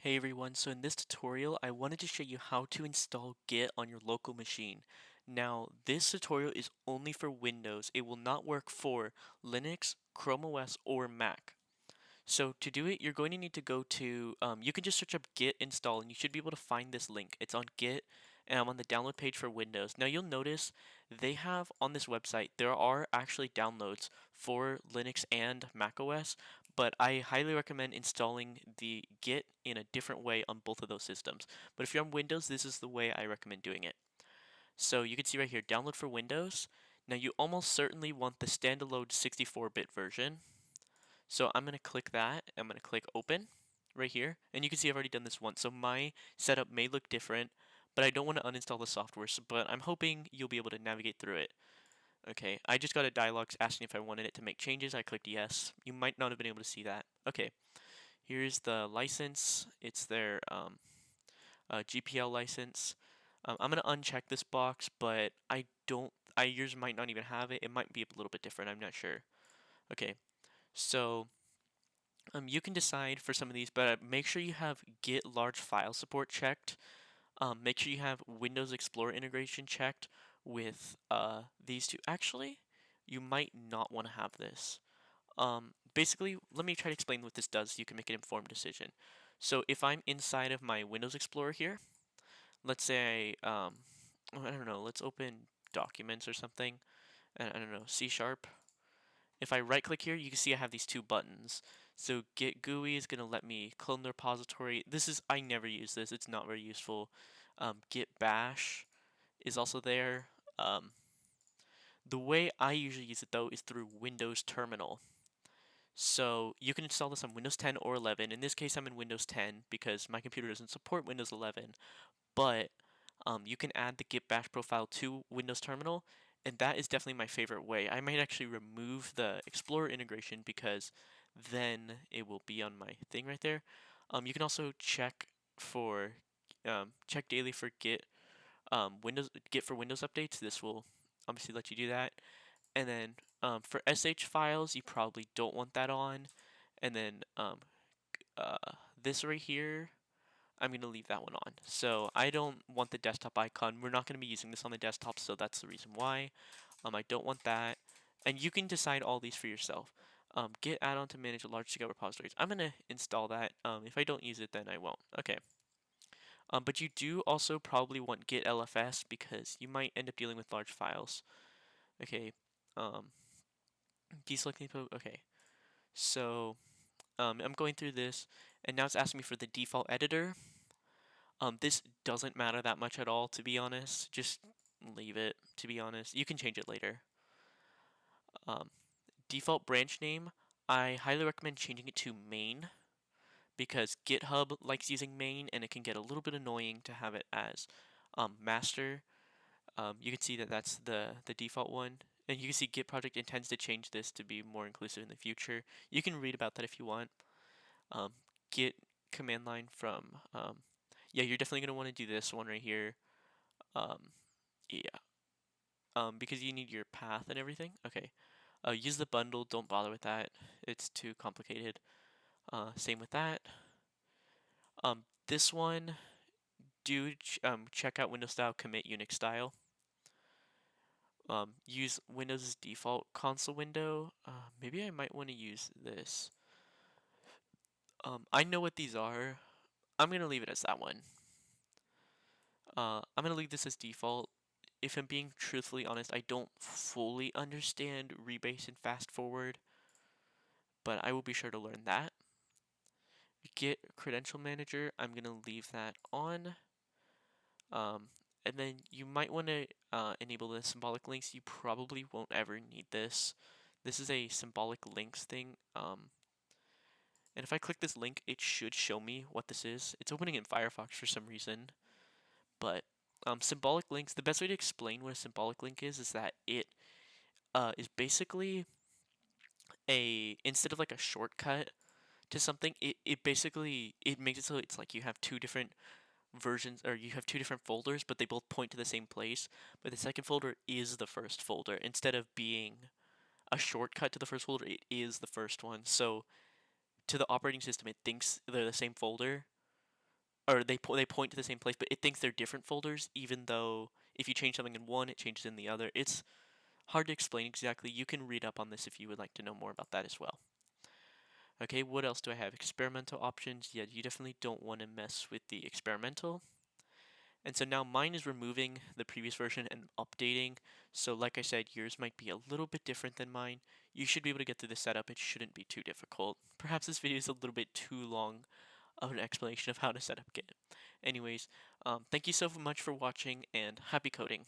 Hey everyone, so in this tutorial I wanted to show you how to install Git on your local machine. Now this tutorial is only for Windows, it will not work for Linux, Chrome OS, or Mac. So to do it, you're going to need to go to, you can just search up git install and you should be able to find this link. It's on Git and I'm on the download page for Windows. Now you'll notice they have on this website, there are actually downloads for Linux and Mac OS, but I highly recommend installing the Git in a different way on both of those systems. But if you're on Windows, this is the way I recommend doing it. So you can see right here, download for Windows. Now you almost certainly want the standalone 64-bit version. So I'm going to click that. I'm going to click open right here. And you can see I've already done this once. So my setup may look different, but I don't want to uninstall the software. But I'm hoping you'll be able to navigate through it. Okay, I just got a dialog asking if I wanted it to make changes. I clicked yes. You might not have been able to see that. Okay, here's the license. It's their GPL license. I'm going to uncheck this box, but yours might not even have it. It might be a little bit different. I'm not sure. Okay, so you can decide for some of these, but make sure you have Git large file support checked. Make sure you have Windows Explorer integration checked with these two. Actually, you might not want to have this. Basically, let me try to explain what this does so you can make an informed decision. So if I'm inside of my Windows Explorer here, let's say, I don't know, let's open documents or something. I don't know, C sharp. If I right click here, you can see I have these two buttons. So Git GUI is going to let me clone the repository. I never use this, it's not very useful. Git bash is also there. The way I usually use it though is through Windows Terminal. So you can install this on Windows 10 or 11. In this case, I'm in Windows 10 because my computer doesn't support Windows 11. But you can add the Git bash profile to Windows Terminal, and that is definitely my favorite way. I might actually remove the Explorer integration because then it will be on my thing right there. You can also check daily for Git for Windows updates. This will obviously let you do that. And then for SH files, you probably don't want that on. And then uh, this right here, I'm going to leave that one on. So I don't want the desktop icon. We're not going to be using this on the desktop, so that's the reason why. I don't want that. And you can decide all these for yourself. Git add-on to manage large-scale repositories. I'm going to install that. If I don't use it, then I won't. Okay. But you do also probably want Git LFS because you might end up dealing with large files. Okay. Um, Deselecting. Okay. So I'm going through this, and now it's asking me for the default editor. This doesn't matter that much at all, to be honest. Just leave it, to be honest. You can change it later. Um, Default branch name, I highly recommend changing it to main because GitHub likes using main and it can get a little bit annoying to have it as master. You can see that that's the default one. And you can see Git project intends to change this to be more inclusive in the future. You can read about that if you want. Um, Git command line from, yeah, you're definitely going to want to do this one right here. Um, yeah, because you need your path and everything. Okay. Use the bundle. Don't bother with that. It's too complicated. Same with that. This one, check out Windows style, commit Unix style. Use Windows' default console window. Maybe I might want to use this. I know what these are. I'm going to leave it as that one. I'm going to leave this as default. If I'm being truthfully honest, I don't fully understand rebase and fast forward, but I will be sure to learn that. Git credential manager, I'm going to leave that on. And then you might want to enable the symbolic links. You probably won't ever need this. This is a symbolic links thing. And if I click this link, it should show me what this is. It's opening in Firefox for some reason. But symbolic links, the best way to explain what a symbolic link is that it is basically instead of like a shortcut to something, it basically, it makes it so it's like you have two different versions, or you have two different folders, but they both point to the same place. But the second folder is the first folder. Instead of being a shortcut to the first folder, it is the first one. So to the operating system, it thinks they're the same folder, or they point to the same place, but it thinks they're different folders, even though if you change something in one, it changes in the other. It's hard to explain exactly. You can read up on this if you would like to know more about that as well. Okay, what else do I have? Experimental options. Yeah, you definitely don't want to mess with the experimental. And so now mine is removing the previous version and updating. So like I said, yours might be a little bit different than mine. You should be able to get through the setup. It shouldn't be too difficult. Perhaps this video is a little bit too long of an explanation of how to set up Git. Anyways, thank you so much for watching and happy coding.